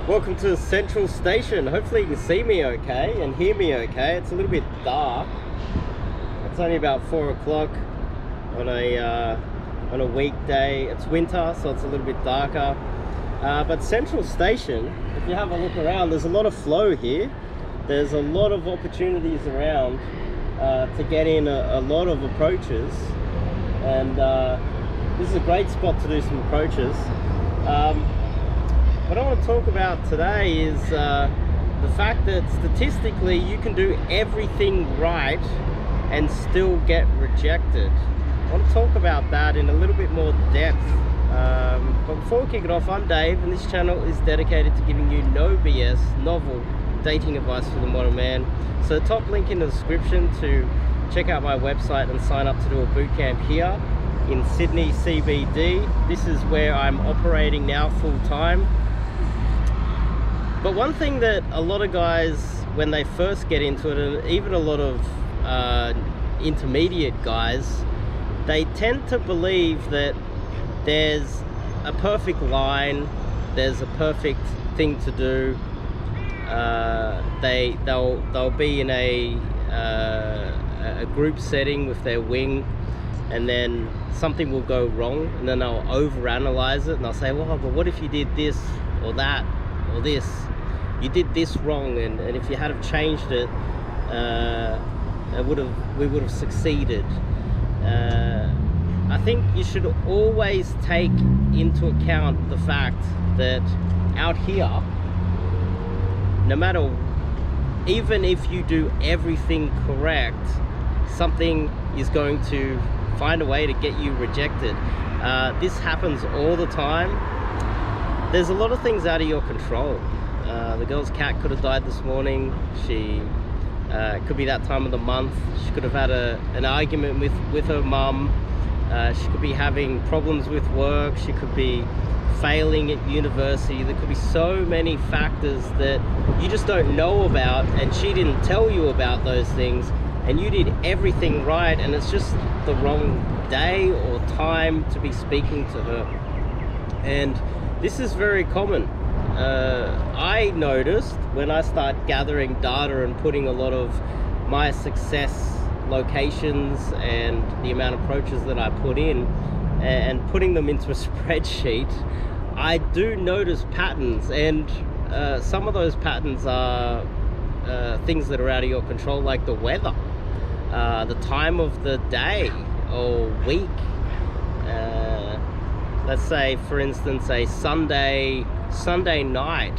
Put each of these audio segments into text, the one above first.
Welcome to Central Station. Hopefully you can see me okay and hear me okay. It's a little bit dark. It's only about 4 o'clock on a weekday. It's winter, so it's a little bit darker. But Central Station, if you have a look around, there's a lot of flow here. There's a lot of opportunities around to get in a lot of approaches, and this is a great spot to do some approaches. What I want to talk about today is the fact that statistically you can do everything right and still get rejected. I want to talk about that in a little bit more depth. But before we kick it off, I'm Dave, and this channel is dedicated to giving you no BS, novel dating advice for the modern man. So the top link in the description to check out my website and sign up to do a bootcamp here in Sydney CBD. This is where I'm operating now full time. But one thing that a lot of guys, when they first get into it, and even a lot of intermediate guys, they tend to believe that there's a perfect line, there's a perfect thing to do. They'll be in a group setting with their wing, and then something will go wrong, and then they'll overanalyze it, and they'll say, well, but what if you did this or that or this? You did this wrong, and if you had have changed it, we would have succeeded. I think you should always take into account the fact that out here, no matter, even if you do everything correct, something is going to find a way to get you rejected. This happens all the time. There's a lot of things out of your control. The girl's cat could have died this morning. She could be that time of the month. She could have had an argument with her mum. She could be having problems with work. She could be failing at university. There could be so many factors that you just don't know about, and she didn't tell you about those things, and you did everything right, and it's just the wrong day or time to be speaking to her. And this is very common. I noticed when I start gathering data and putting a lot of my success locations and the amount of approaches that I put in and putting them into a spreadsheet, I do notice patterns, and some of those patterns are things that are out of your control, like the weather, the time of the day or week. Let's say, for instance, a Sunday night,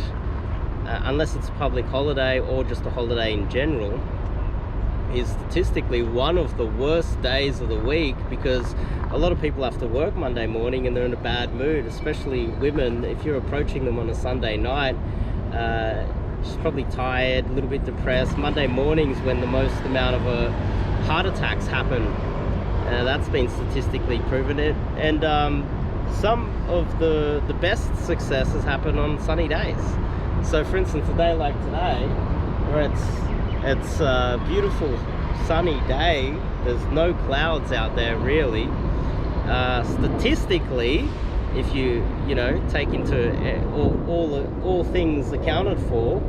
unless it's a public holiday or just a holiday in general, is statistically one of the worst days of the week, because a lot of people have to work Monday morning and they're in a bad mood, especially women. If you're approaching them on a Sunday night, she's probably tired, a little bit depressed. Monday mornings when the most amount of heart attacks happen. That's been statistically proven. And some of the best successes happen on sunny days. So for instance, a day like today, where it's a beautiful sunny day, there's no clouds out there really. Statistically, if you take into all things accounted for,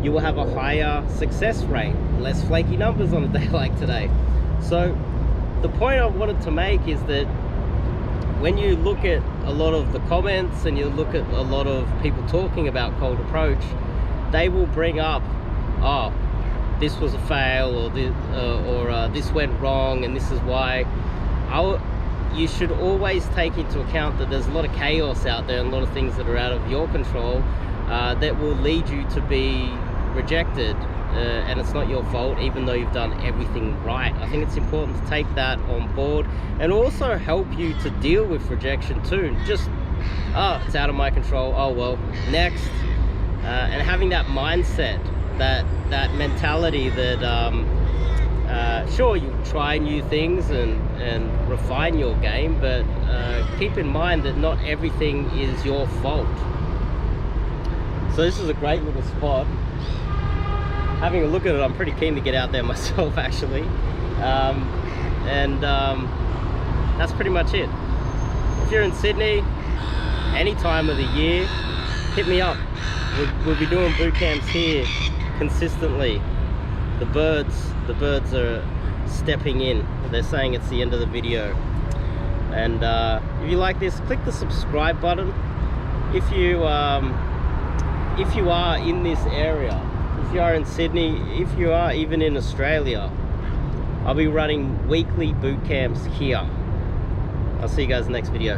you will have a higher success rate, less flaky numbers on a day like today. So the point I wanted to make is that when you look at a lot of the comments and you look at a lot of people talking about cold approach, they will bring up, oh, this was a fail, or this went wrong and this is why. You should always take into account that there's a lot of chaos out there and a lot of things that are out of your control that will lead you to be rejected, and it's not your fault, even though you've done everything right. I think it's important to take that on board, and also help you to deal with rejection too. Just, oh, it's out of my control, oh well, next. And having that mindset, that mentality that sure, you try new things and refine your game, but keep in mind that not everything is your fault. So this is a great little spot. Having a look at it, I'm pretty keen to get out there myself actually. That's pretty much it. If you're in Sydney, any time of the year, hit me up. We'll be doing boot camps here consistently. The birds are stepping in. They're saying it's the end of the video. And if you like this, click the subscribe button. If you are in this area, if you are in Sydney, if you are even in Australia, I'll be running weekly boot camps here. I'll see you guys in the next video.